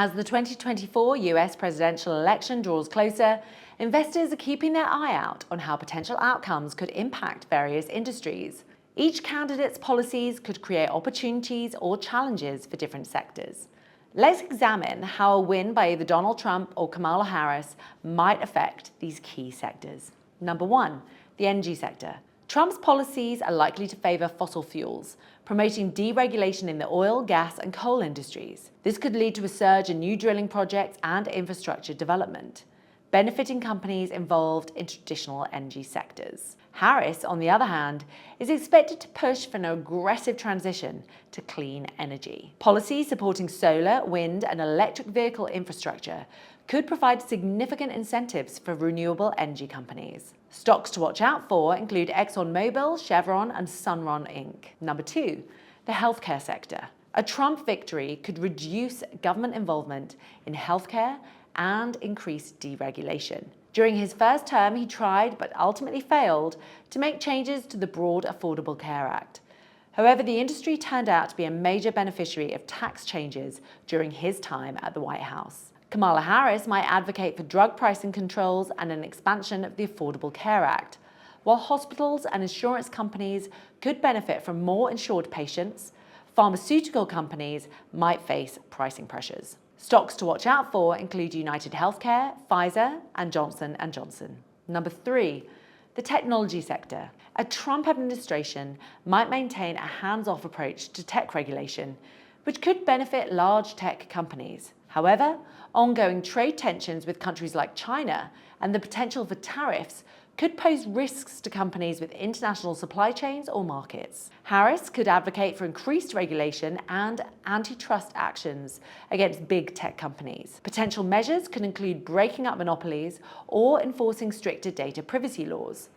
As the 2024 US presidential election draws closer, investors are keeping their eye out on how potential outcomes could impact various industries. Each candidate's policies could create opportunities or challenges for different sectors. Let's examine how a win by either Donald Trump or Kamala Harris might affect these key sectors. Number 1, the energy sector. Trump's policies are likely to favour fossil fuels, promoting deregulation in the oil, gas and coal industries. This could lead to a surge in new drilling projects and infrastructure development, benefiting companies involved in traditional energy sectors. Harris, on the other hand, is expected to push for an aggressive transition to clean energy. Policies supporting solar, wind and electric vehicle infrastructure could provide significant incentives for renewable energy companies. Stocks to watch out for include ExxonMobil, Chevron and Sunrun Inc. Number 2, the healthcare sector. A Trump victory could reduce government involvement in healthcare and increase deregulation. During his first term, he tried, but ultimately failed, to make changes to the broad Affordable Care Act. However, the industry turned out to be a major beneficiary of tax changes during his time at the White House. Kamala Harris might advocate for drug pricing controls and an expansion of the Affordable Care Act, while hospitals and insurance companies could benefit from more insured patients. Pharmaceutical companies might face pricing pressures. Stocks to watch out for include United Healthcare, Pfizer, and Johnson & Johnson. Number 3, the technology sector. A Trump administration might maintain a hands-off approach to tech regulation, which could benefit large tech companies. However, ongoing trade tensions with countries like China and the potential for tariffs could pose risks to companies with international supply chains or markets. Harris could advocate for increased regulation and antitrust actions against big tech companies. Potential measures could include breaking up monopolies or enforcing stricter data privacy laws.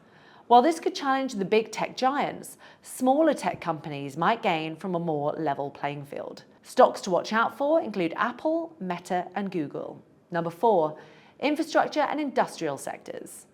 While this could challenge the big tech giants, smaller tech companies might gain from a more level playing field. Stocks to watch out for include Apple, Meta, and Google. Number 4, infrastructure and industrial sectors.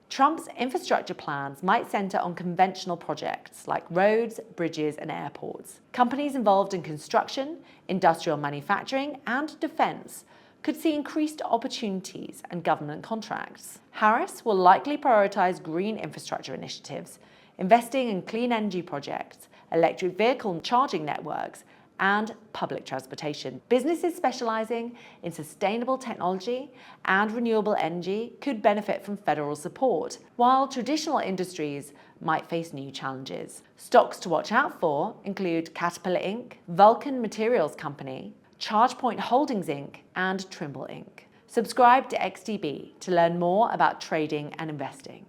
Trump's infrastructure plans might centre on conventional projects like roads, bridges and airports. Companies involved in construction, industrial manufacturing and defence could see increased opportunities and government contracts. Harris will likely prioritise green infrastructure initiatives, investing in clean energy projects, electric vehicle charging networks and public transportation. Businesses specialising in sustainable technology and renewable energy could benefit from federal support, while traditional industries might face new challenges. Stocks to watch out for include Caterpillar Inc., Vulcan Materials Company, ChargePoint Holdings Inc., and Trimble Inc. Subscribe to XTB to learn more about trading and investing.